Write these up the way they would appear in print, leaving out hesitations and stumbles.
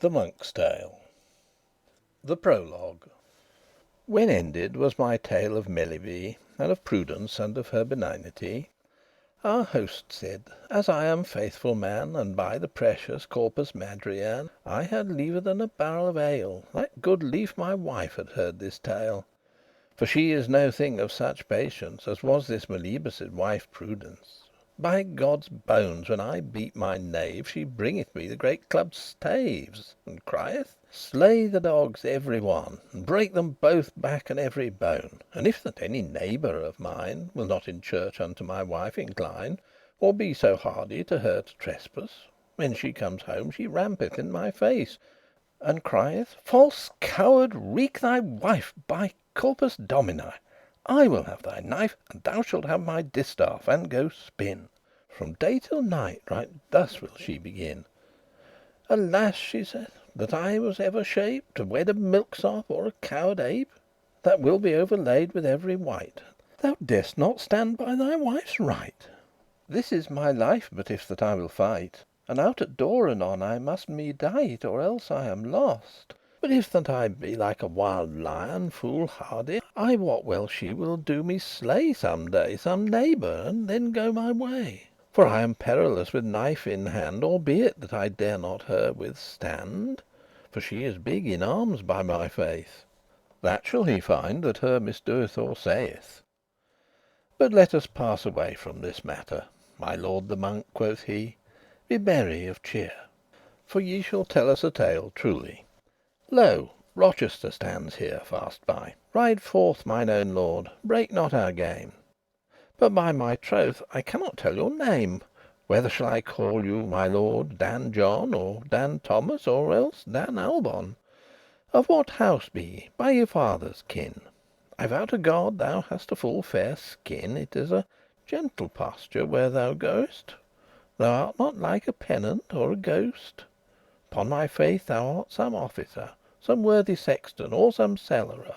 The Monk's Tale. The Prologue. When ended was my tale of Melibee, and of Prudence, and of her benignity, our host said, as I am faithful man, and by the precious Corpus Madrian, I had liever than a barrel of ale, right good lief my wife had heard this tale. For she is no thing of such patience as was this Meliboe's wife Prudence. By God's bones, when I beat my knave, she bringeth me the great clubbed staves, and crieth, "Slay the dogs every one, and break them both back and every bone. And if that any neighbour of mine will not in church unto my wife incline, or be so hardy to her to trespass, when she comes home she rampeth in my face, and crieth, 'False coward, wreak thy wife, by Corpus Domini! I will have thy knife, and thou shalt have my distaff, and go spin.' From day till night right thus will she begin. 'Alas,' she saith, 'that I was ever shape To wed a milksop or a coward ape, That will be overlaid with every wight. Thou darest not stand by thy wife's right. This is my life, but if that I will fight, And out at door anon I must me dight, Or else I am lost. But if that I be like a wild lion full hardy, I wot well she will do me slay Some day some neighbour, and then go my way. For I am perilous with knife in hand, Albeit that I dare not her withstand; For she is big in armes, by my faith. That shall he find that her misdoeth or saith. But let us pass away from this matter. My lord the monk," quoth he, "be merry of cheer, For ye shall tell us a tale truly. Lo, Rochester stands here fast by. Ride forth, mine owen lord, break not our game. But by my troth I cannot tell your name. Whether shall I call you, my lord, Dan John, Or Dan Thomas, or else Dan Albon? Of what house be ye, by your father's kin? I vow to God thou hast a full fair skin. It is a gentle pasture where thou goest. Thou art not like a pennant or a ghost. Upon my faith thou art some officer, Some worthy sexton, or some cellarer.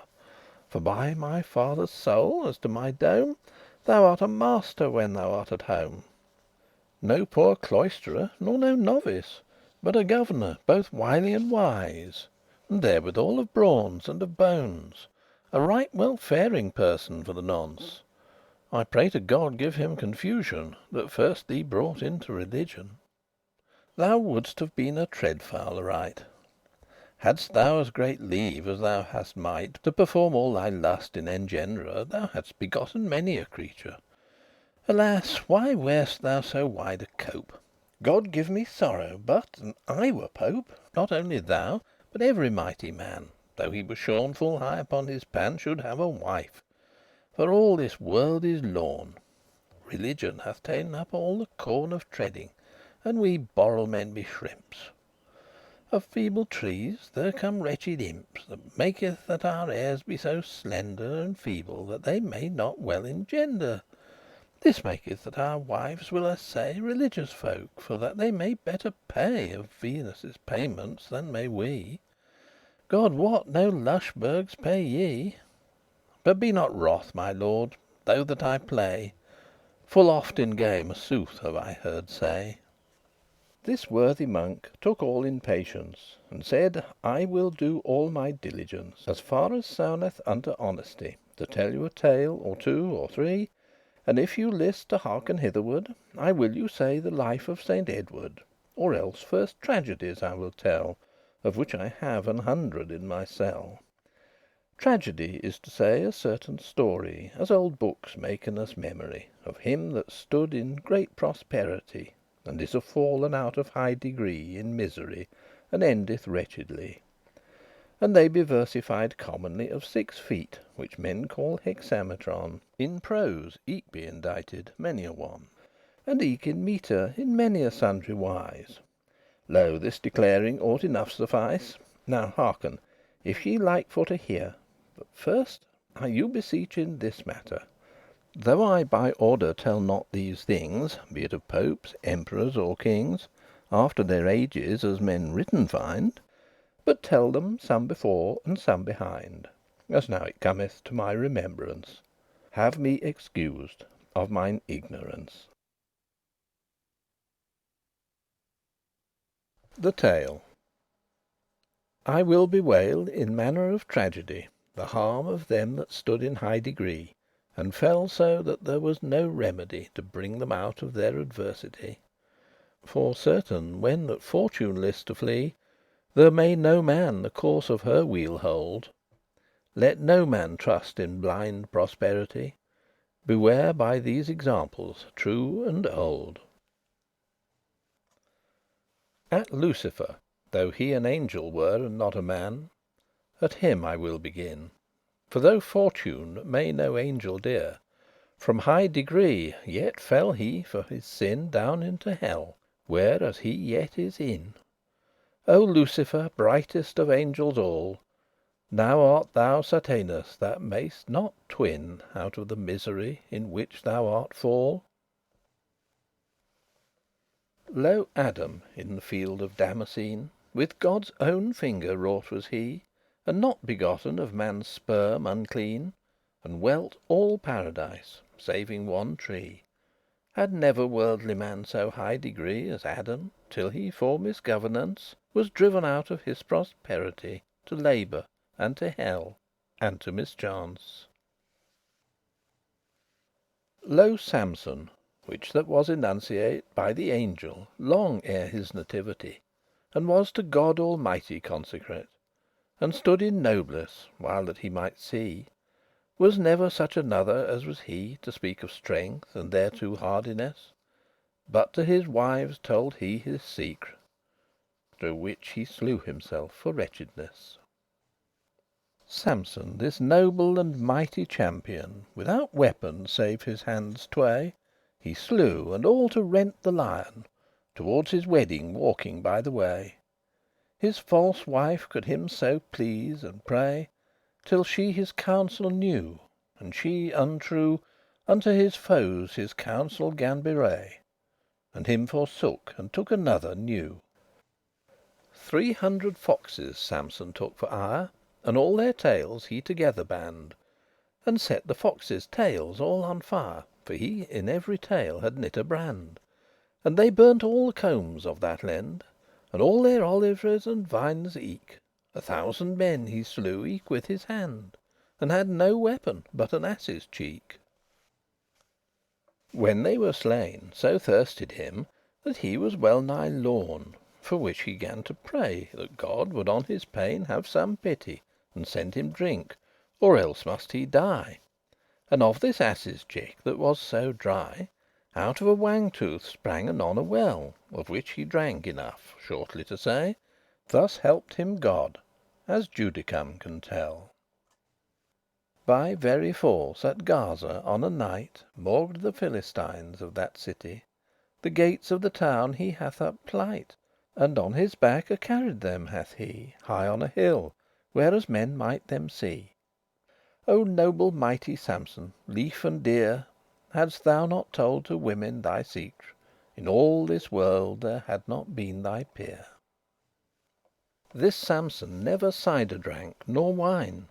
For by my father's soul, as to my dome, Thou art a master when thou art at home. No poor cloisterer, nor no novice, But a governor both wily and wise, And therewithal of brawns and of bones, A right well faring person for the nonce. I pray to God give him confusion, That first thee brought into religion. Thou wouldst have been a treadfowl aright, Hadst thou as great leave as thou hast might To perform all thy lust in engendere. Thou hadst begotten many a creature. Alas, why wear'st thou so wide a cope? God give me sorrow, but, an I were Pope, Not only thou, but every mighty man, Though he were shorn full high upon his pan, Should have a wife. For all this world is lorn. Religion hath ta'en up all the corn Of treading, and we borel* men be shrimps. *labour Of feeble trees there come wretched imps, That maketh that our heirs be so slender And feeble, that they may not well engender. This maketh that our wives will assay Religious folk, for that they may better pay Of Venus' payments than may we. God wot, no lushburges pay ye. But be not wroth, my lord, though that I play. Full oft in game sooth have I heard say." This worthy monk took all in patience, And said, "I will do all my diligence, As far as souneth unto honesty, To tell you a tale, or two, or three. And if you list to hearken hitherward, I will you say the life of Saint Edward; Or else first tragedies I will tell, Of which I have 100 in my cell. Tragedy is to say a certain story, As old bookes maken us memory, Of him that stood in great prosperity, And is fallen out of high degree In misery, and endeth wretchedly. And they be versified commonly Of 6 feet, which men call hexametron. In prose eke be indited many a one, And eke in metre in many a sundry wise. Lo, this declaring ought enough suffice. Now hearken, if ye like for to hear. But first I you beseech in this matter. Though I by order tell not these things, Be it of popes, emperors, or kings, After their ages as men written find, But tell them some before and some behind, As now it cometh to my remembrance. Have me excused of mine ignorance. The Tale. I will bewail in manner of tragedy the harm of them that stood in high degree, and fell so that there was no remedy to bring them out of their adversity. For certain, when that Fortune list to flee, there may no man the course of her wheel hold. Let no man trust in blind prosperity. Beware by these examples true and old. At Lucifer, though he an angel were and not a man, at him I will begin. For though Fortune may no angel dear, from high degree yet fell he for his sin down into hell, where as he yet is in. O Lucifer, brightest of angels all, now art thou Satanas, that mayst not twin out of the misery in which thou art fall. Lo Adam in the field of Damascene, with God's own finger wrought was he, and not begotten of man's sperm unclean, and welt all paradise, saving one tree. Had never worldly man so high degree as Adam, till he for misgovernance was driven out of his prosperity to labour and to hell and to mischance. Lo Samson, which that was enunciate by the angel long ere his nativity, and was to God Almighty consecrate, and stood in noblesse while that he might see, was never such another as was he, to speak of strength and thereto hardiness. But to his wives told he his secre, through which he slew himself for wretchedness. Samson, this noble and mighty champion, without weapon save his handes tway, he slew, and all to rent the lion, towards his wedding walking by the way. His false wife could him so please and pray, till she his counsel knew, and she untrue unto his foes his counsel gan bewray, and him forsook, and took another new. 300 foxes Samson took for ire, and all their tails he together band, and set the foxes' tails all on fire, for he in every tail had knit a brand. And they burnt all the combs of that lend, and all their oliveries and vines eke. 1,000 men he slew eke with his hand, and had no weapon but an ass's cheek. When they were slain, so thirsted him that he was well nigh lorn, for which he gan to pray that God would on his pain have some pity, and send him drink, or else must he die. And of this ass's cheek that was so dry, out of a wang tooth sprang anon a well, of which he drank enough, shortly to say. Thus helped him God, as Judicum can tell. By very force at Gaza on a night maugre the Philistines of that city. The gates of the town he hath upplight, and on his back carried them hath he high on a hill, where as men might them see. O noble mighty Samson, lief and dear, hadst thou not told to women thy secre, in all this world there had not been thy peer. This Samson never cider drank, nor wine,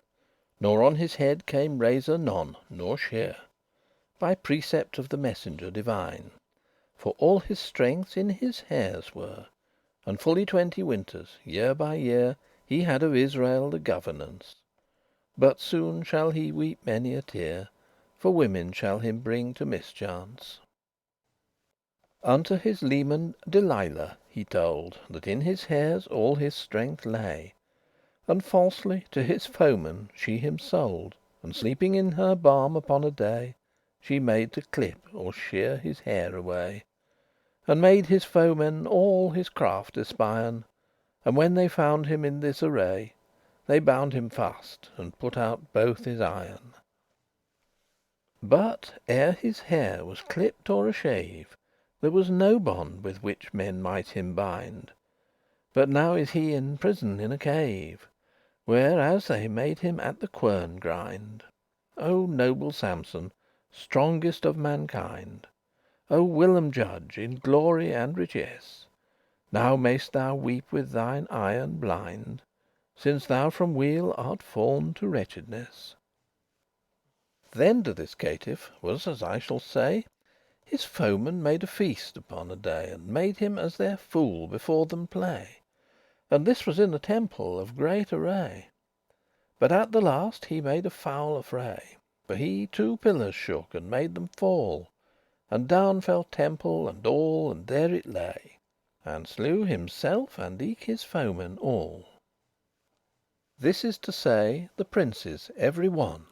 nor on his head came razor none, nor shear, by precept of the messenger divine. For all his strength in his hairs were, and fully 20 winters, year by year, he had of Israel the governance. But soon shall he weep many a tear, for women shall him bring to mischance. Unto his leman Delilah he told that in his hairs all his strength lay, and falsely to his foemen she him sold, and sleeping in her barm upon a day, she made to clip or shear his hair away, and made his foemen all his craft espien. And when they found him in this array, they bound him fast, and put out both his eyen. But ere his hair was clipped or a shave, there was no bond with which men might him bind. But now is he in prison in a cave, where as they made him at the quern grind. O noble Samson, strongest of mankind, O whilom judge in glory and richess, now mayst thou weep with thine eyen blind, since thou from weal art fall'n to wretchedness. Then to this caitiff was, as I shall say, his foemen made a feast upon a day, and made him as their fool before them play. And this was in a temple of great array. But at the last he made a foul affray, for he two pillars shook, and made them fall, and down fell temple and all, and there it lay, and slew himself and eke his foemen all. This is to say, the princes every one,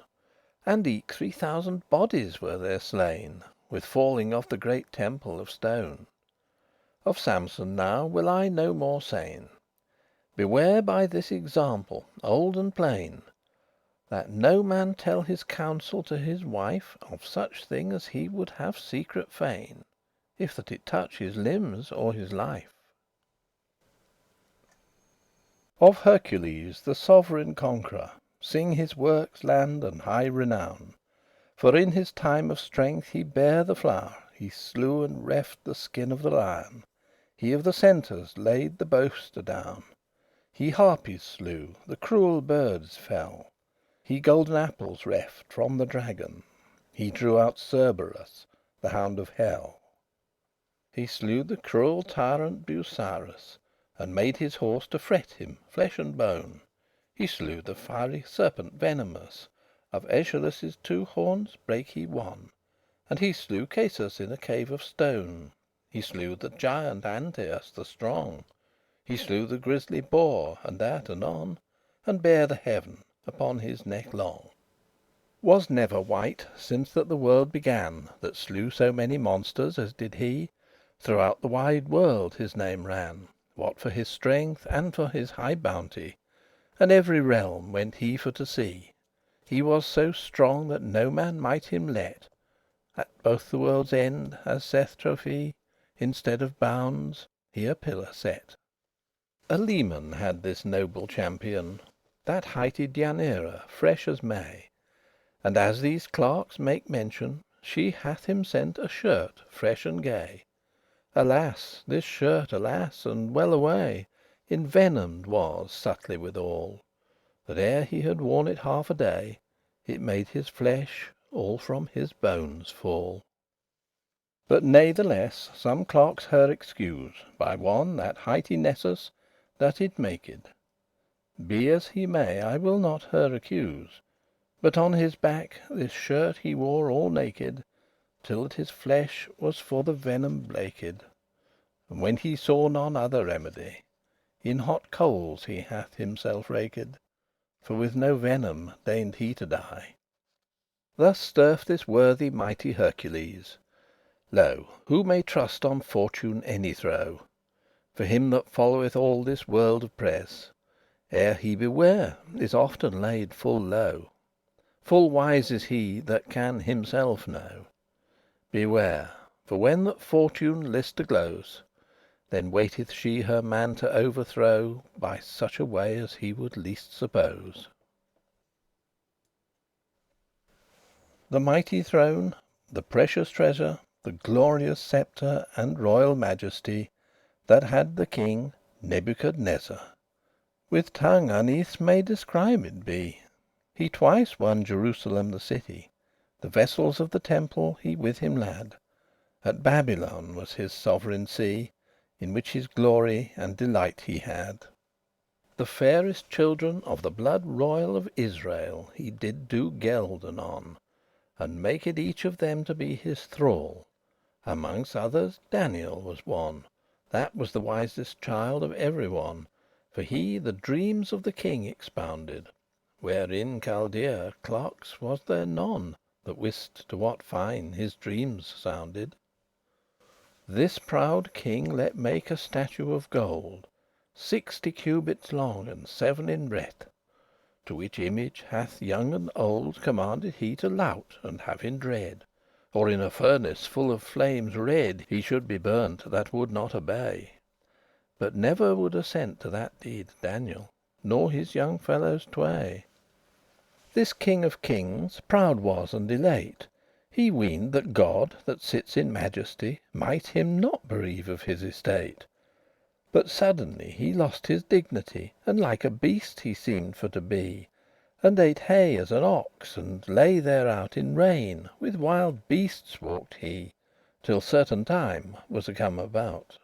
and eke 3000 bodies were there slain, with falling of the great temple of stone. Of Samson now will I no more sayn. Beware by this example old and plain, that no man tell his counsel to his wife of such thing as he would have secret fain, if that it touch his limbs or his life. Of Hercules the sovereign conqueror sing his works land and high renown. For in his time of strength he bare the flower, he slew and reft the skin of the lion, he of the Centaurs laid the boast adown. He harpies slew, the cruel birdes fell, he golden apples reft from the dragon, he drew out Cerberus, the hound of hell. He slew the cruel tyrant Busiris, and made his horse to fret him, flesh and bone. He slew the fiery serpent venomous, of Aeschylus' 2 horns brake he one, and he slew Casus in a cave of stone. He slew the giant Antaeus the strong, he slew the grisly boar, and that anon, and bare the heaven upon his neck long. Was never wight, since that the world began, that slew so many monsters as did he. Throughout the wide world his name ran, what for his strength and for his high bounty, and every realm went he for to see. He was so strong that no man might him let at both the world's end, as saith trophy, instead of bounds he a pillar set. A leman had this noble champion, that highte Deianira, fresh as May. And as these clerks make mention, she hath him sent a shirt fresh and gay. Alas, this shirt, alas, and well away, envenomed was subtly withal, that ere he had worn it half a day, it made his flesh all from his bones fall. But natheless some clerks her excuse, by one that highte Nessus that it maked. Be as he may, I will not her accuse, but on his back this shirt he wore all naked, till that his flesh was for the venom blaked. And when he saw none other remedy, in hot coals he hath himself raked, for with no venom deigned he to die. Thus sterf this worthy mighty Hercules. Lo, who may trust on fortune any throw? For him that followeth all this world of press, ere he beware, is often laid full low. Full wise is he that can himself know. Beware, for when that Fortune list to glose, then waiteth she her man to overthrow, by such a way as he would least suppose. The mighty throne, the precious treasure, the glorious sceptre and royal majesty, that had the king Nebuchadnezzar, with tongue unnethes may described be. He twice won Jerusalem the city, the vessels of the temple he with him lad. At Babylon was his sovereign see, in which his glory and delight he had. The fairest children of the blood royal of Israel he did do geld anon, and maked each of them to be his thrall. Amonges others Daniel was one, that was the wisest child of every one, for he the dreames of the king expounded, where in Chaldea clerks was there none that wist to what fine his dreames sounded. This proude king let make a statue of gold, 60 cubits long and 7 in breadth, to which image hath young and old commanded he to lout and have in dread, or in a furnace full of flames red he should be burnt that would not obey. But never would assent to that deed Daniel, nor his young fellows tway. This king of kings proud was and elate. He weened that God, that sits in majesty, might him not bereave of his estate. But suddenly he lost his dignity, and like a beast he seemed for to be, and ate hay as an ox, and lay thereout in rain. With wild beastes walked he, till certain time was come about.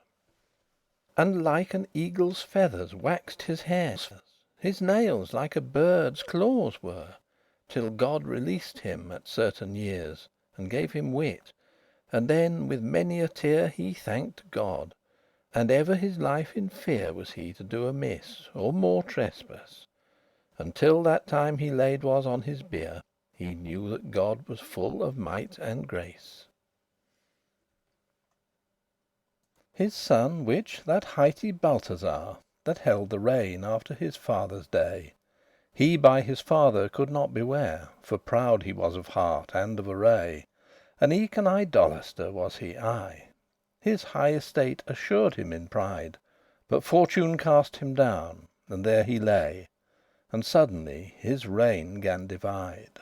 And like an eagle's feathers waxed his hair, his nails like a bird's claws were, till God released him at certain years, and gave him wit. And then with many a tear he thanked God, and ever his life in fear was he to do amiss, or more trespass. Until that time he laid was on his bier, he knew that God was full of might and grace. His son, which that highty Balthazar, that held the reign after his father's day, he by his father could not beware, for proud he was of heart and of array, and eke an idolaster was he aye. His high estate assured him in pride, but fortune cast him down, and there he lay, and suddenly his reign gan divide.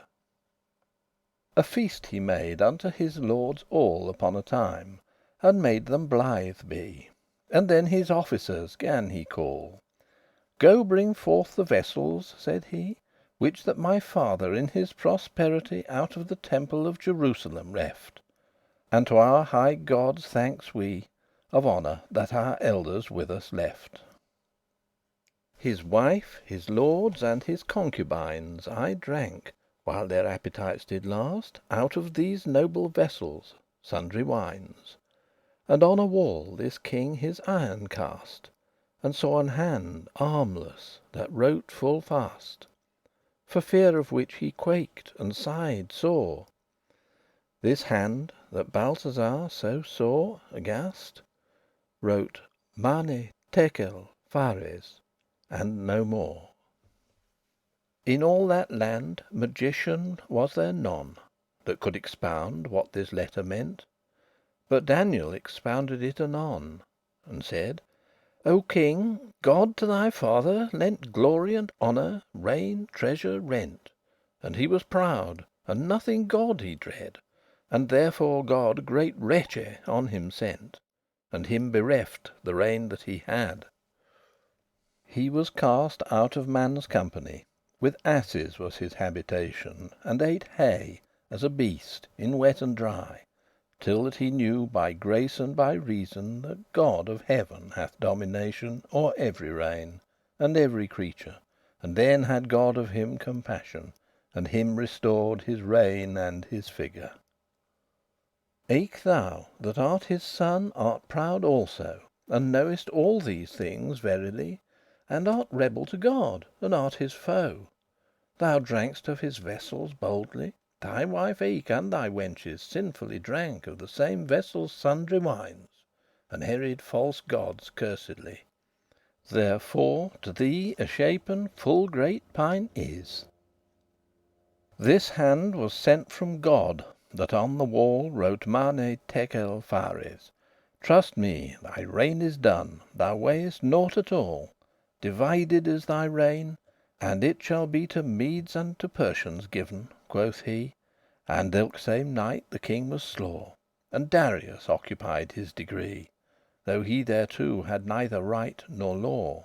A feast he made unto his lordes all upon a time, and made them blithe be. And then his officers gan he call. "Go bring forth the vessels," said he, "which that my father in his prosperity out of the temple of Jerusalem reft. And to our high God's thanks we, of honour that our elders with us left." His wife, his lords, and his concubines aye drank, while their appetites did last, out of these noble vessels sundry wines. And on a wall this king his eyen cast, and saw an hand armless that wrote full fast, for fear of which he quaked and sighed sore. This hand, that Balthazar so saw aghast, wrote Mane tekel phares, and no more. In all that land magician was there none that could expound what this letter meant. But Daniel expounded it anon, and said: "O king, God to thy father lent glory and honour, reign, treasure, rent. And he was proud, and nothing God he dread, And therefore God great wretche on him sent, And him bereft the reign that he had. He was cast out of man's company, With asses was his habitation, And ate hay, as a beast, in wet and dry, Till that he knew by grace and by reason That God of heaven hath domination O'er every reign, and every creature. And then had God of him compassion, And him restored his reign and his figure. Eke thou, that art his son, art proud also, And knowest all these things verily, And art rebel to God, and art his foe. Thou drank'st of his vessels boldly; Thy wife eke and thy wenches sinfully Drank of the same vessels sundry wines, And heried* false gods cursedly. Therefore to thee y shapen full great pain is. This hand was sent from God, that on the wall Wrote Mane tekel phares. Trust me, thy reign is done, thou weighest nought at all. Divided is thy reign, and it shall be To Medes and to Persians given," quoth he. And ilke same night the king was slaw, And Darius occupied his degree, Though he thereto had neither right nor law.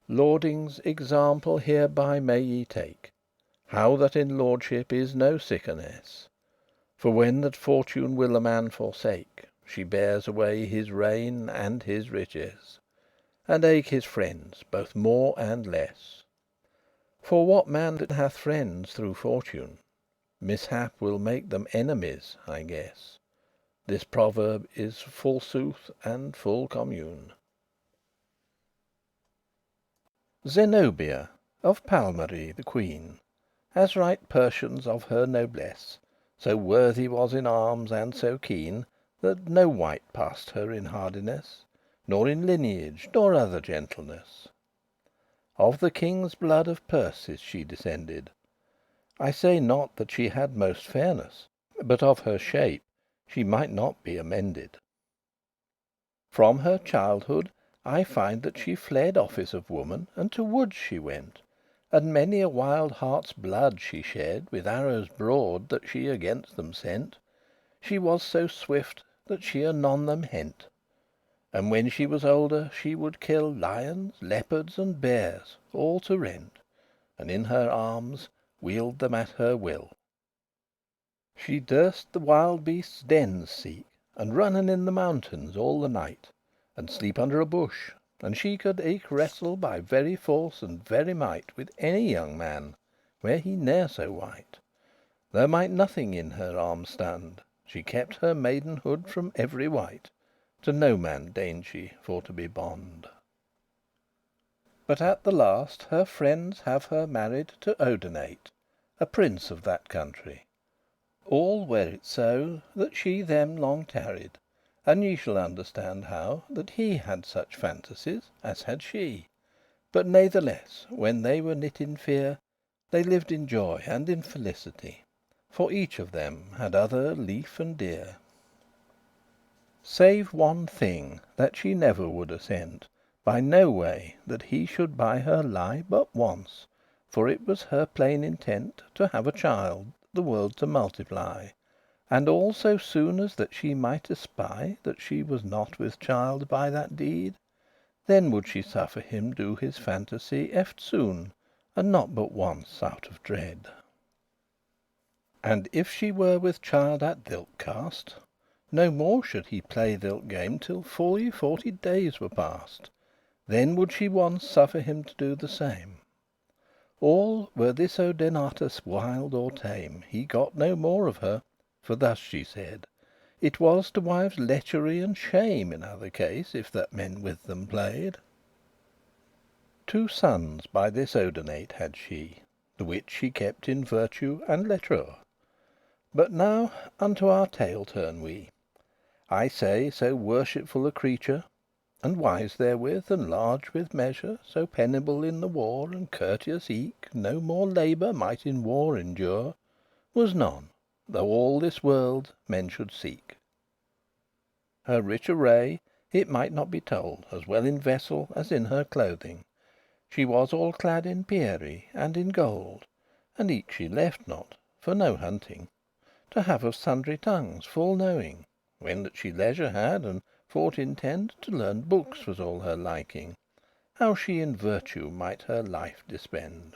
Lordings, example hereby may ye take, How that in lordship is no sickeness. For when that Fortune will a man forsake, She bears away his reign and his riches, And eke his friends, both more and less. For what man that hath friends through Fortune, Mishap will make them enemies, I guess. This proverb is full sooth and full commune. Zenobia of Palmyrie the queen, As right Persians of her noblesse, So worthy was in armes and so keen, That no wight passed her in hardiness, Nor in lineage, nor other gentleness. Of the kinge's blood of Perse is she descended. I say not that she had most fairness, But of her shape she might not be amended. From her childhood I find that she fled office of woman, And to woods she went, and many a wild harte's blood she shed With arrows broad that she against them sent. She was so swift that she anon them hent. And when she was older she would kill Lions, leopards, and bears, all to rent, And in her armes wield them at her will. She durst the wild beasts' dens seek, And runnen in the mountains all the night, and sleep under a bush, and she could eke wrestle by very force and very might with any young man, were he ne'er so wight. There might nothing in her arme stand, she kept her maidenhood from every wight, to no man deigned she for to be bond. But at the last her friendes have her married to Odenate, a prince of that country. All were it so that she them long tarried, and ye shall understand how that he had such fantasies as had she. But natheless, when they were knit in fear, they lived in joy and in felicity, for each of them had other lefe and dear. Save one thing, that she never would assent by no way that he should by her lie but once, for it was her plain intent to have a child, the world to multiply, and all so soon as that she might espy that she was not with child by that deed, then would she suffer him do his fantasy eftsoon, and not but once out of dread. And if she were with child at thilke cast, no more should he play thilke game till fully 40 days were past, then would she once suffer him to do the same. All were this Odenatus wild or tame, he got no more of her, for thus she said, it was to wives lechery and shame in other case, if that men with them played. Two sons by this Odenate had she, the which she kept in virtue and lettrure. But now unto our tale turn we. I say, so worshipful a creature, and wise therewith, and large with measure, so penible in the war, and courteous eke, no more labour might in war endure, was none, though all this world men should seek. Her rich array it might not be told, as well in vessel as in her clothing. She was all clad in pierrie and in gold, and eke she left not, for no hunting, to have of sundry tongues full knowing, when that she leisure had, and fort intent to learn bookes was all her liking, how she in virtue might her life dispend.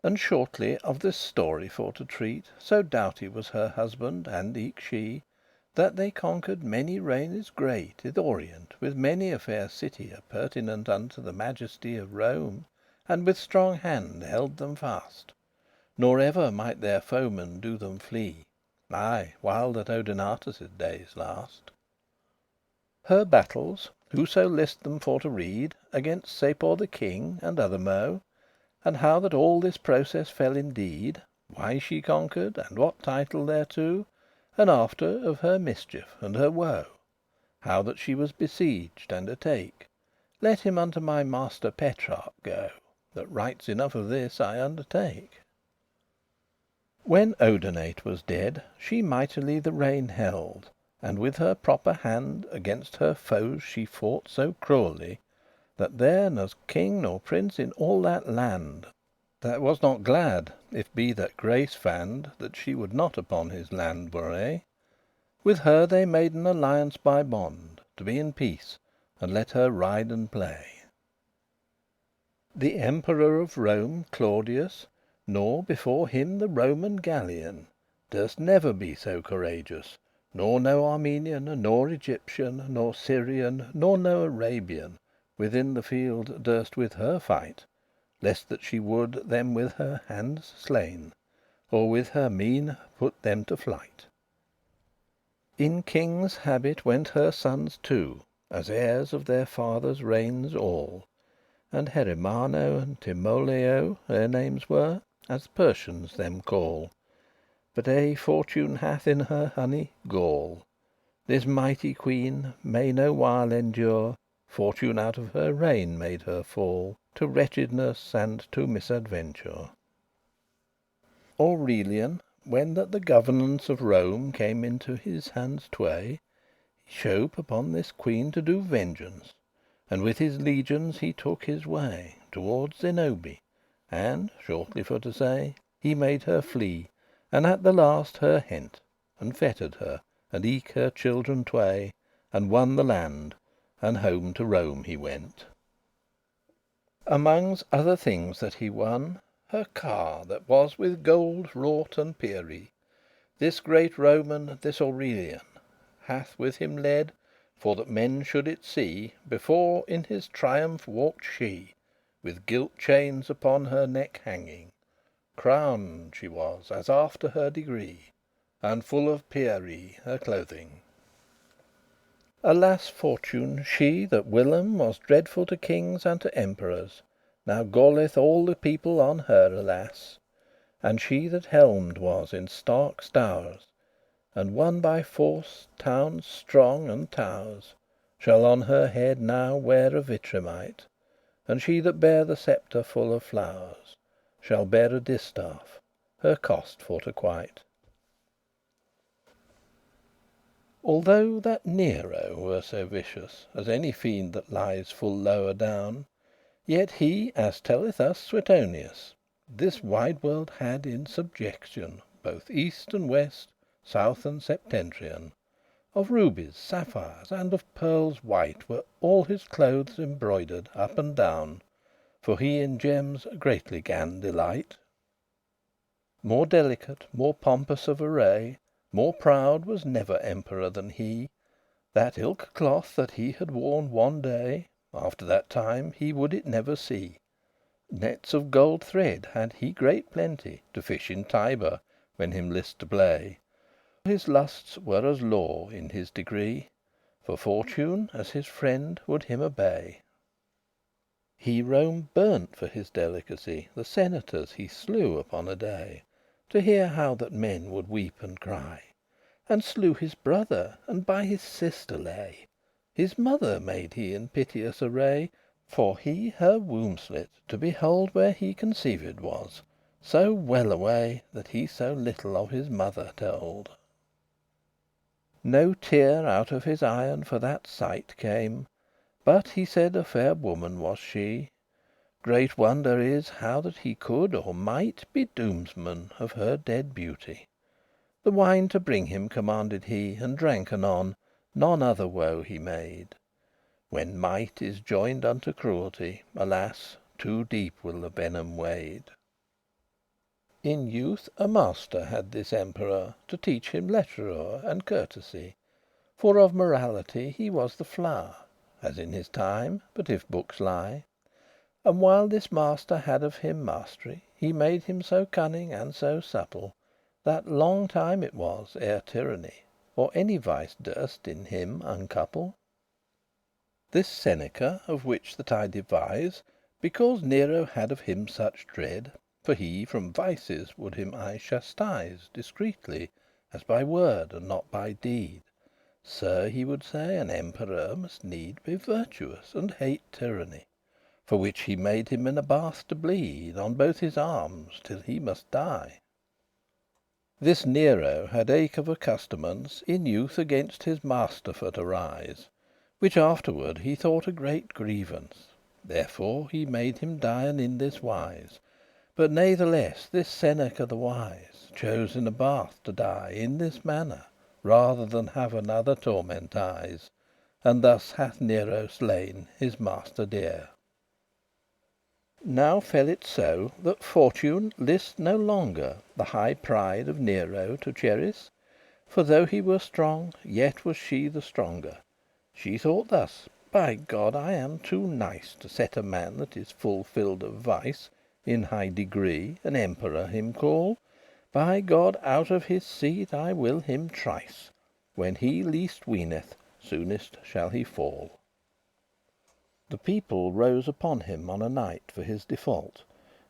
And shortly of this story for to treat, so doughty was her husband and eke she, that they conquered many regnes great i'th Orient, with many a fair city appurtenant unto the majesty of Rome, and with strong hand held them fast, nor ever might their foemen do them flee, aye, while that Odenatus' days last. Her battles, whoso list them for to read, against Sapor the king and other mo', and how that all this process fell indeed, why she conquered, and what title thereto, and after of her mischief and her woe, how that she was besieged and atake, let him unto my master Petrarch go, that writes enough of this I undertake. When Odenate was dead, she mightily the regne held, and with her proper hand against her foes she fought so cruelly, that there n'as king nor prince in all that land that was not glad, if be that grace fand that she would not upon his land borray. With her they made an alliance by bond, to be in peace, and let her ride and play. The Emperor of Rome, Claudius, nor before him the Roman Gallian, durst never be so courageous, nor no Armenian, nor Egyptian, nor Syrian, nor no Arabian, within the field durst with her fight, lest that she would them with her handes slain, or with her mien put them to flight. In king's habit went her sons too, as heirs of their fathers' regnes all, and Herimano and Timoleo their names were, as Persians them call. But aye Fortune hath in her honey gall. This mighty queen may no while endure, Fortune out of her reign made her fall to wretchedness and to misadventure. Aurelian, when that the governance of Rome came into his handes tway, he shope upon this queen to do vengeance, and with his legions he took his way Towards Zenobie, and, shortly for to say, he made her flee, and at the last her hent, and fettered her, and eke her children tway, and won the land, and home to Rome he went. Amonges other things that he won, her car that was with gold wrought and pierrie, this great Roman, this Aurelian, hath with him led for that men should it see, before in his triumph walked she, with gilt chains upon her neck hanging. Crowned she was as after her degree, and full of pierrie her clothing. Alas fortune, she that whilom was dreadful to kings and to emperors, now galleth all the people on her, alas! And she that helmed was in stark stowres, and won by force townes strong and towers, shall on her head now wear a vitremite. And she that bare the sceptre full of flowers shall bear a distaff, her cost for to quite. Although that Nero were so vicious As any fiend that lies full low adown, Yet he, as telleth us Suetonius, This wide world had in subjection, Both east and west, south and septentrion. Of rubies, sapphires, and of pearles white Were all his clothes embroider'd up and down, For he in gemmes greatly gan delight. More delicate, more pompous of array, More proud was never emperor than he. That ilke cloth that he had worn one day, After that time he would it never see. Nets of gold thread had he great plenty, To fish in Tiber, when him list to play. His lustes were as law in his degree, For Fortune as his friend would him obey. He Rome burnt for his delicacy, The senators he slew upon a day, To hear how that men would weep and cry, And slew his brother, and by his sister lay. His mother made he in piteous array, For he her wombe slit, to behold Where he conceived was, so well away, That he so little of his mother told. No tear out of his eyen for that sight came, But he said a fair woman was she. Great wonder is how that he could or might Be doomsman of her dead beauty. The wine to bring him commanded he, And drank anon; none other woe he made. When might is joined unto cruelty, Alas, too deep will the venom wade. In youth a master had this emperor, To teach him lecherour and courtesy; For of morality he was the flow'r, As in his time, but if bookes lie. And while this master had of him mast'ry, He made him so cunning and so supple, That long time it was ere tyranny Or any vice durst in him uncouple. This Seneca, of which that I devise, Because Nero had of him such dread, For he from vices would him aye chastise Discreetly, as by word, and not by deed. Sir, he would say, an emperor must need Be virtuous, and hate tyranny. For which he made him in a bath to bleed On both his armes, till he must die. This Nero had eke of accustomance In youth against his master for to rise, Which afterward he thought a great grievance; Therefore he made him dien in this wise. But natheless this Seneca the wise Chose in a bath to die in this manner, Rather than have another tormentise. And thus hath Nero slain his master dear. Now fell it so, that Fortune list no longer The high pride of Nero to cherice; For though he were strong, yet was she the stronger. She thought thus: "By God, I am too nice To set a man that is full filled of vice, In high degree, an emperor him call. By God, out of his seat I will him trice; When he least weeneth, soonest shall he fall." The people rose upon him on a night For his default;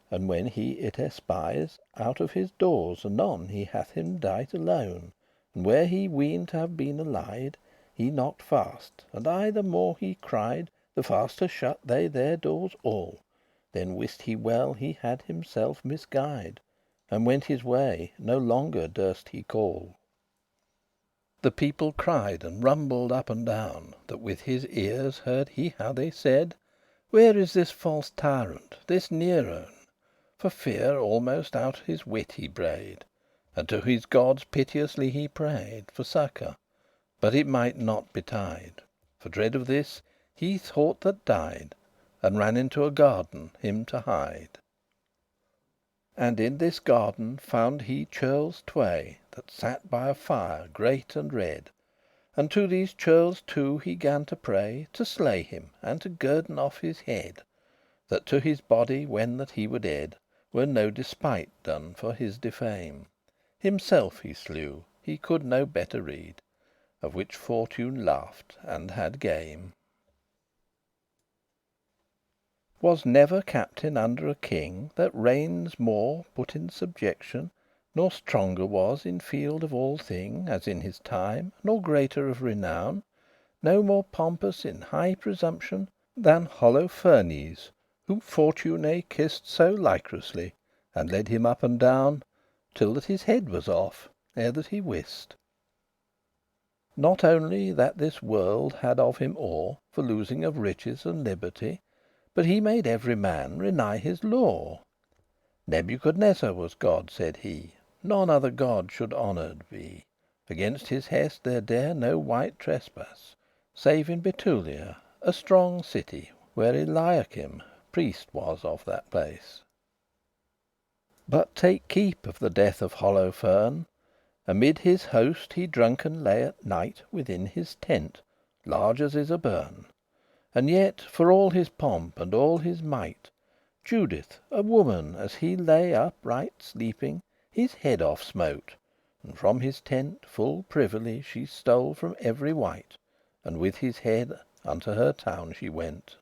and when he it espies, Out of his doors anon he hath him dight Alone, and where he weened to have been allied, He knocked fast, and aye the more he cried, The faster shut they their doors all. Then wist he well he had himself misguide, And went his way, no longer durst he call. The people cried and rumbled up and down, That with his ears heard he how they said, "Where is this false tyrant, this Nero?" For fear almost out his wit he brayed, And to his goddes piteously he prayed For succour, but it mighte not betide. For dread of this, he thought that died, And ran into a garden him to hide. And in this garden found he churles tway, That sat by a fire great and red. And to these churls two he gan to pray To slay him, and to girden off his head, That to his body, when that he were dead, Were no despite done for his defame. Himself he slew, he could no better rede, Of which Fortune laughed and had game. Was never captain under a king That reignes more put in subjection, Nor stronger was in field of all thing, As in his time, nor greater of renown, No more pompous in high presumption, Than Holofernes, whom Fortuné Kissed so likrously, and led him up and down, Till that his head was off, ere that he wist. Not only that this world had of him awe, For losing of riches and liberty, But he made every man reny his law. Nebuchadnezzar was God, said he; None other God should honoured be. Against his hest there dare no wight trespass, Save in Betulia, a strong city, Where Eliakim priest was of that place. But take keep* of the death of Holoferne. Amid his host he drunken lay at night Within his tent, large as is a burn. And yet, for all his pomp and all his might, Judith, a woman, as he lay upright Sleeping, his head off smote, and from his tent Full privily she stole from every wight, And with his head unto her town she went.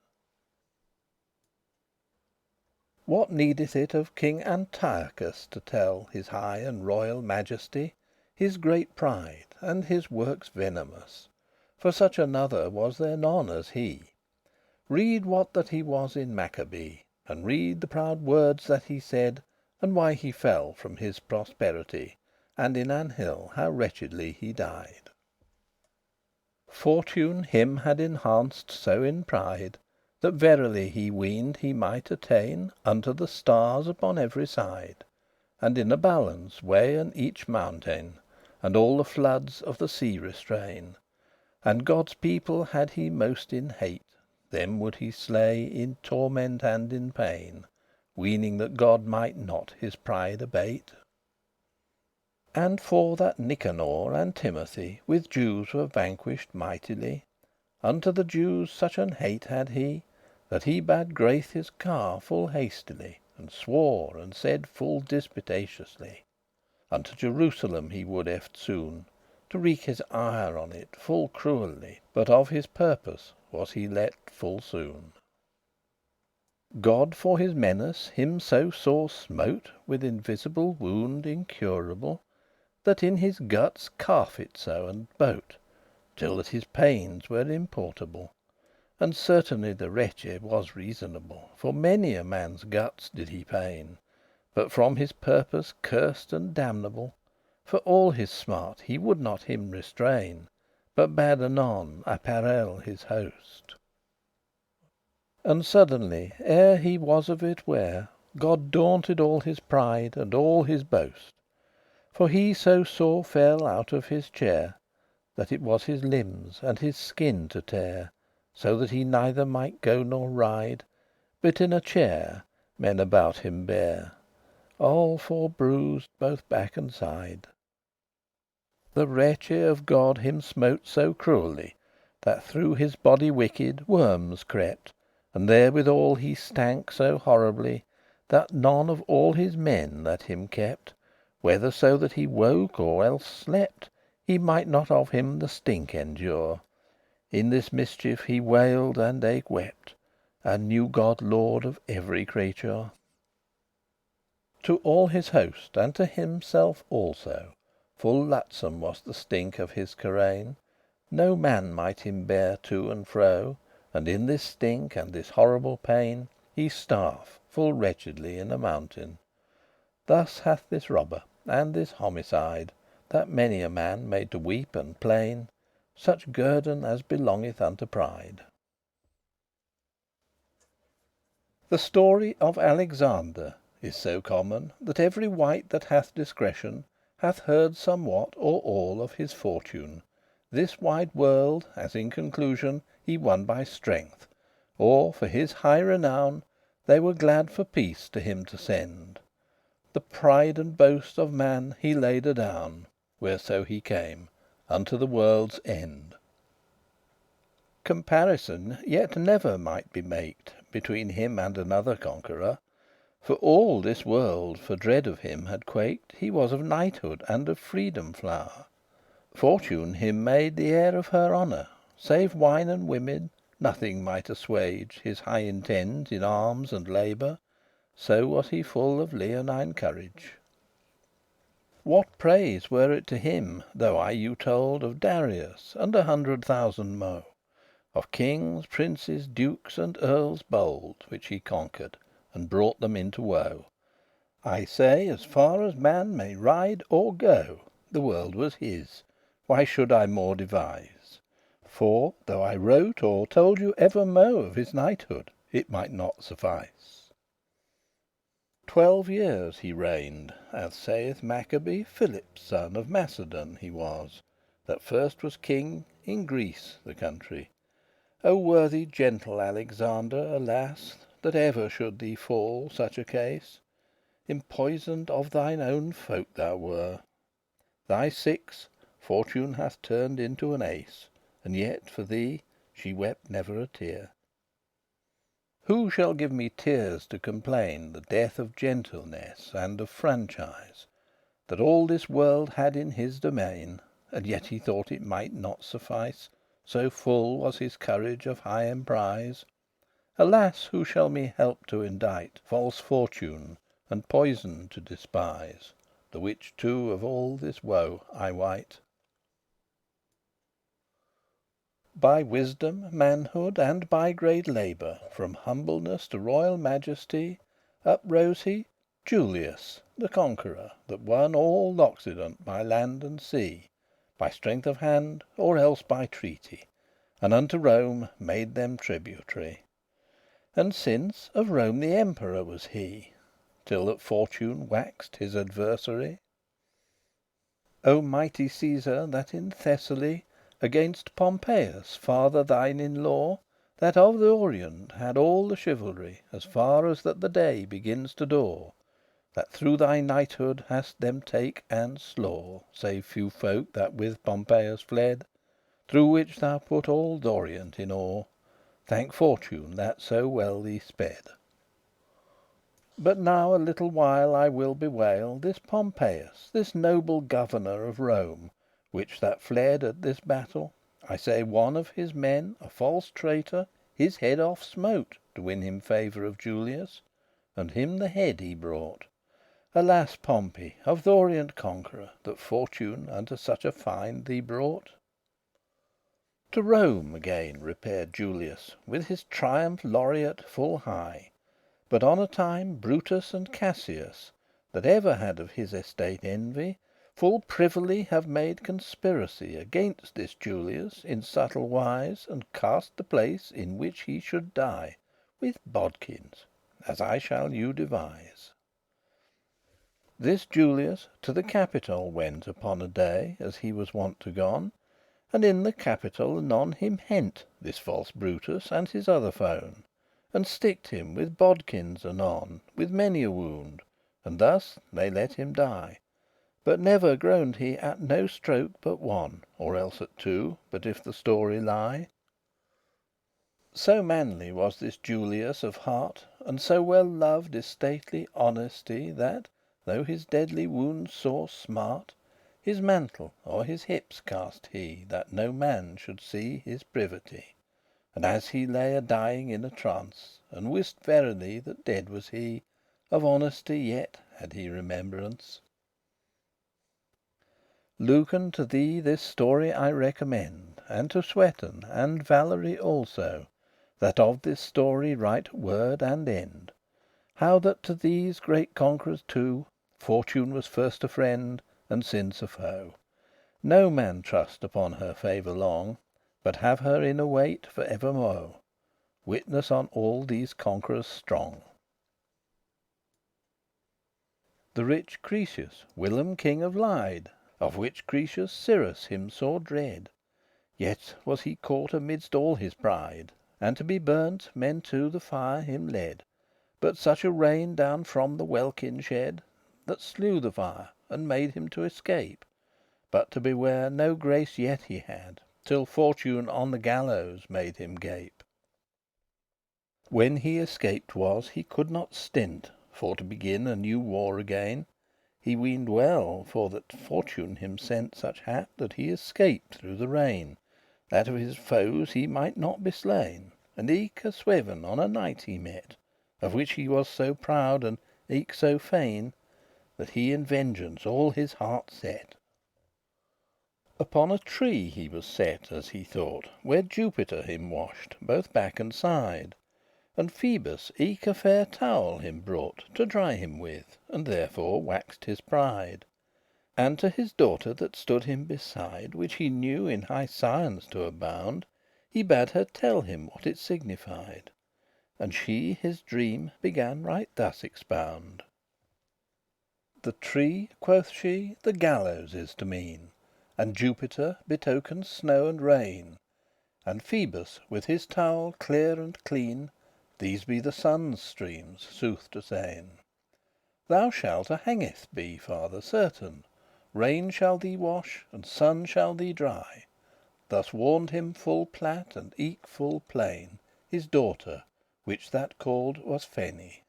What needeth it of King Antiochus To tell his high and royal majesty, His great pride, and his workes venomous? For such another was there none as he. Read what that he was in Maccabee, And read the proud wordes that he said, And why he fell from his prosperity, And in an hill how wretchedly he died. Fortune him had enhanced so in pride, That verily he weened he might attain Unto the starres upon every side, And in a balance weighen each mountain, And all the floodes of the sea restrain. And Godde's people had he most in hate, Them would he slay in torment and in pain, Weening that God might not his pride abate. And for that Nicanor and Timothy With Jews were vanquished mightily, Unto the Jews such an hate had he, That he bade graith* his car full hastily, And swore and said full disputatiously, Unto Jerusalem he would eftsoon, To wreak his ire on it full cruelly, But of his purpose was he let full soon. God for his menace him so sore smote With invisible wound incurable, That in his guts carf it so and bote, Till that his paines were importable. And certainly the wretche was reasonable, For many a man's guts did he pain, But from his purpose cursed and damnable. For all his smart he would not him restrain, But bade anon apparel his host. And suddenly, ere he was of it ware, God daunted all his pride and all his boast. For he so sore fell out of his chair, That it was his limbs and his skin to tear, So that he neither might go nor ride, But in a chair men about him bare, All forbruised both back and side. The wretche of God him smote so cruelly, That through his body wicked wormes crept, And therewithal he stank so horribly, That none of all his men that him kept, Whether so that he woke or else slept, He might not of him the stink endure. In this mischief he wailed and eke wept, And knew God lord of every creature. To all his host, and to himself also, Full loathsome was the stink of his carrain. No man might him bear to and fro, And in this stink and this horrible pain He starve* full wretchedly in a mountain. Thus hath this robber, and this homicide, That many a man made to weep and plain, Such guerdon as belongeth unto pride. The story of Alexander is so common, That every wight that hath discretion Hath heard somewhat or all of his fortune. This wide world, as in conclusion, He won by strength, or for his high renown They were glad for peace to him to send. The pride and boast of man he laid adown, Whereso he came, unto the world's end. comparison yet never might be maked between him and another conqueror. For all this world for dread of him had quaked. He was of knighthood and of freedom flower. Fortune him made the heir of her honour. Save wine and women, nothing might assuage His high intent in arms and labour. So was he full of leonine courage. What praise were it to him, though I you told Of Darius and 100,000 mo', Of kings, princes, dukes, and earles bold, Which he conquered, and brought them into woe? I say, as far as man may ride or go, The world was his; why should I more devise? For, though I wrote or told you ever mo' Of his knighthood, it might not suffice. 12 years he reigned, as saith Maccabee. Philip's son of Macedon he was, That first was king in Greece the country. O worthy gentle Alexander, alas, That ever should thee fall such a case! Empoisoned of thine owen folk thou were. Thy six Fortune hath turned into an ace, And yet for thee she wept never a tear. Who shall give me tears to complain The death of gentleness and of franchise, That all this world had in his domain? And yet he thought it might not suffice, So full was his courage of high emprise. Alas, who shall me help to indite False fortune, and poison to despise? The which two of all this woe I wite. By wisdom, manhood, and by great labour, From humbleness to royal majesty, Uprose he, Julius the conqueror, That won all l'Occident by land and sea, By strength of hand, or else by treaty, And unto Rome made them tributary. And since, of Rome the emperor was he, Till that Fortune waxed his adversary. O mighty Caesar, that in Thessaly, Against Pompeius, father thine in law, That of the Orient had all the chivalry, As far as that the day begins to daw, That through thy knighthood hast them take and slaw, Save few folk that with Pompeius fled, Through which thou put all th'Orient in awe. Thank Fortune that so well thee sped. But now a little while I will bewail This Pompeius, this noble governor of Rome, Which that fled at this battle. I say one of his men, a false traitor, His head off smote, to win him favour of Julius, and him the head he brought. Alas, Pompey, of th' Orient conqueror, That Fortune unto such a find thee brought! To Rome again repaired Julius, With his triumph laureate full high. But on a time Brutus and Cassius, That ever had of his estate envy, Full privily have made conspiracy Against this Julius in subtle wise, And cast the place in which he should die With bodkins, as I shall you devise. This Julius to the Capitol went Upon a day, as he was wont to gon, And in the Capitol anon him hent, This false Brutus and his other fone, And sticked him with bodkins anon, With many a wound, and thus they let him die. But never groaned he at no stroke but one, Or else at two, but if the story lie. So manly was this Julius of heart, And so well loved *stately honesty,* That, though his deadly wounds sore smart, His mantle o'er his hippes cast he, That no man should see his privity. And as he lay a dying in a trance, And wiste verily that dead was he, Of honesty yet had he remembrance. Lucan, to thee this story I recommend, And to Sueton and Valerie also, That of this story write word and end. How that to these great conquerors two Fortune was first a friend, and since a foe. No man trust upon her favour long, But have her in await for evermo'. Witness on all these conquerors strong. The rich Croesus, whilom king of Lyde, Of which Croesus Cyrus him sore dread, Yet was he caught amidst all his pride, And to be burnt men to the fire him led. But such a rain down from the welkin shed, That slew the fire, and made him to escape. But to beware no grace yet he had, till Fortune on the gallows made him gape. When he escaped was, he could not stint For to begin a new war again. He weened well, for that Fortune him sent Such hap that he escaped through the rain, That of his foes he might not be slain. And eke a sweven on a knight he met, Of which he was so proud, and eke so fain, That he in vengeance all his hearte set. Upon a tree he was set, as he thought, Where Jupiter him wash'd both back and side. And Phoebus eke a fair towel him brought, To dry him with, and therefore waxed his pride. And to his daughter that stood him beside, Which he knew in high science to abound, He bade her tell him what it signified. And she his dream began right thus expound. "The tree," quoth she, "the gallows is to mean, And Jupiter betokens snow and rain, And Phoebus with his towel clear and clean, These be the sunne's streames, sooth to sayn. Thou shalt a hangeth be farther certain; Rain shall thee wash, and sun shall thee dry." Thus warned him full plat, and eke full plain, His daughter, which that called was Fenny.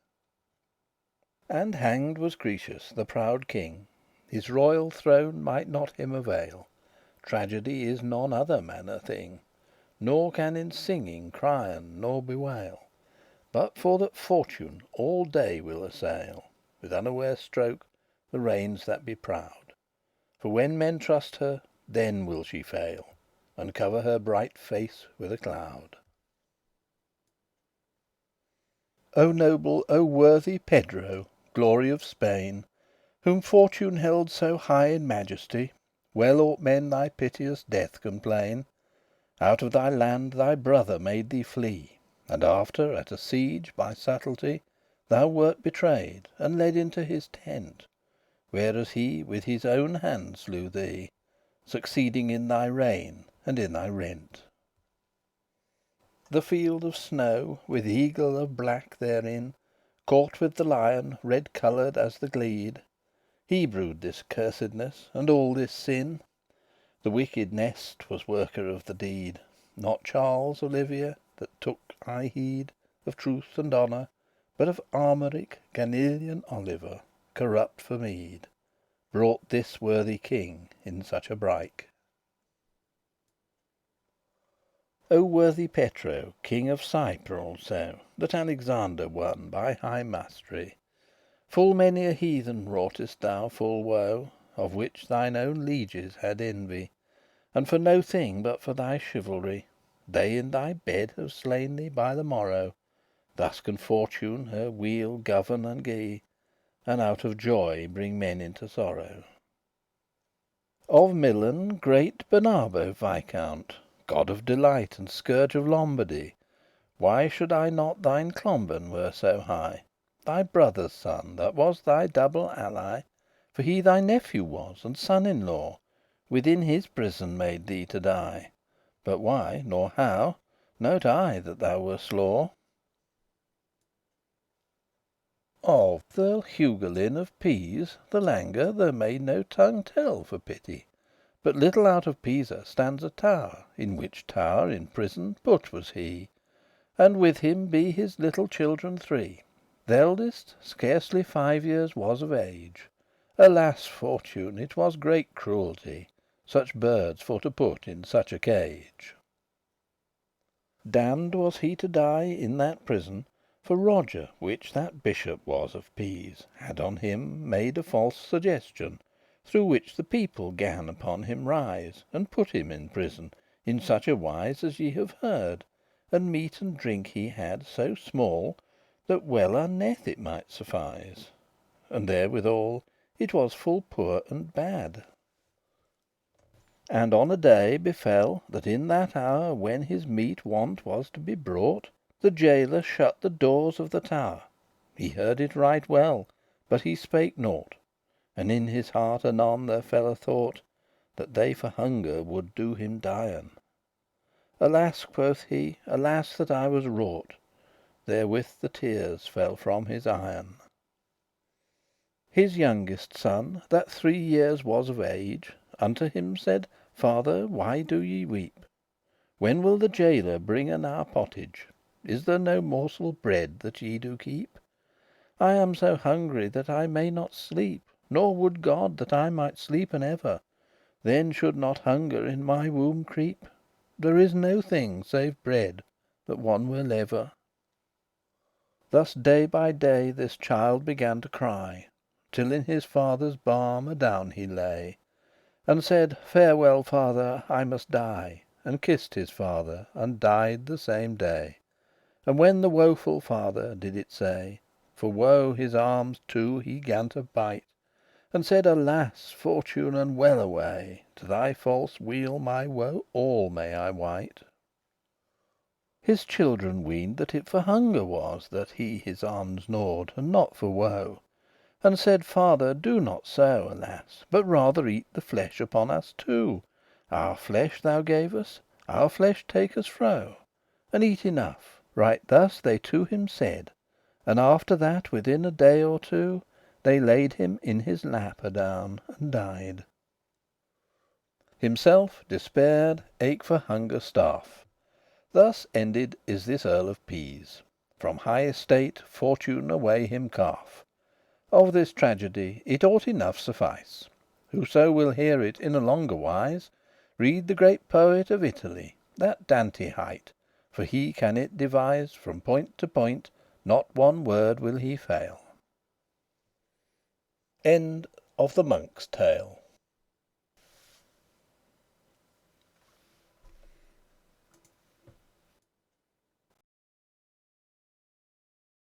And hanged was Croesus, the proud king; His royal throne might not him avail. Tragedy is none other manner thing, Nor can in singing crien nor bewail, But for that Fortune all day will assail, With unaware stroke, the reins that be proud. For when men trust her, then will she fail, And cover her bright face with a cloud. O noble, O worthy Pedro, glory of Spain, Whom Fortune held so high in majesty, Well ought men thy piteous death complain. Out of thy land thy brother made thee flee, And after at a siege by subtlety Thou wert betrayed, and led into his tent, Whereas he with his own hand slew thee, Succeeding in thy reign and in thy rent. The field of snow, with eagle of black therein, Caught with the lion, red coloured as the gleed, He brewed this cursedness, and all this sin. The wicked Nest was worker of the deed, Not Charles Olivier, that took high heed Of truth and honour, but of Armoric Ganilian Oliver, corrupt for meed, Brought this worthy king in such a brike. O worthy Petro, king of Cypre also, That Alexander won by high mast'ry, Full many a heathen wroughtest thou full woe, Of which thine own lieges had envy, And for no thing but for thy chivalry They in thy bed have slain thee by the morrow. Thus can Fortune her wheel govern and gie, And out of joy bring men into sorrow. Of Milan great Bernabo viscount, God of delight and scourge of Lombardy, Why should I not thine clomben were so high? Thy brother's son, that was thy double ally, For he thy nephew was, and son in law, Within his prison made thee to die. But why, nor how, note I that thou were slaw. Of the Hugolin of Pise, the langer, There may no tongue tell for pity. But little out of Pisa stands a tower, In which tower in prison put was he, And with him be his little children three. Th' eldest scarcely 5 years was of age. Alas, Fortune, it was great cruelty Such birdes for to put in such a cage. Damned was he to die in that prison, For Roger, which that bishop was of Pise, Had on him made a false suggestion, Through which the people gan upon him rise, And put him in prison in such a wise As ye have heard; and meat and drink he had So small, that well unnethe* it might suffice, And therewithal it was full poor and bad. And on a day befell, that in that hour When his meat wont was to be brought, The jailor shut the doors of the tower. He heard it right well, but he spake nought, And in his heart anon there fell a thought, That they for hunger would do him dien. "Alas," quoth he, "alas that I was wrought!" Therewith the tears fell from his eyen. His youngest son, that 3 years was of age, Unto him said, "Father, why do ye weep? When will the gaoler bringen our pottage? Is there no morsel bread that ye do keep? I am so hungry that I may not sleep, Nor would God that I might sleepen ever; Then should not hunger in my womb creep. There is no thing save bread that one will ever." Thus day by day this child began to cry, Till in his father's barme adown he lay, And said, "Farewell, father, I must die," And kissed his father, and died the same day. And when the woeful father did it say, For woe his armes two he gan to bite, And said, "Alas, Fortune, and well away! To thy false weal my woe all may I wite." His children weened that it for hunger was That he his armes gnawed, and not for woe, And said, "Father, do not so, alas! But rather eat the flesh upon us two. Our flesh thou gave us, our flesh take us fro, And eat enough." Right thus they to him said, And after that within a day or two They laid him in his lap adown, and died. Himself despaired, eke for hunger starf. Thus ended is this Earl of Pease. From high estate Fortune away him carf. Of this tragedy it ought enough suffice. Whoso will hear it in a longer wise, Read the great poet of Italy, That Dante hight, for he can it devise From point to point, not one word will he fail. End of the Monk's Tale.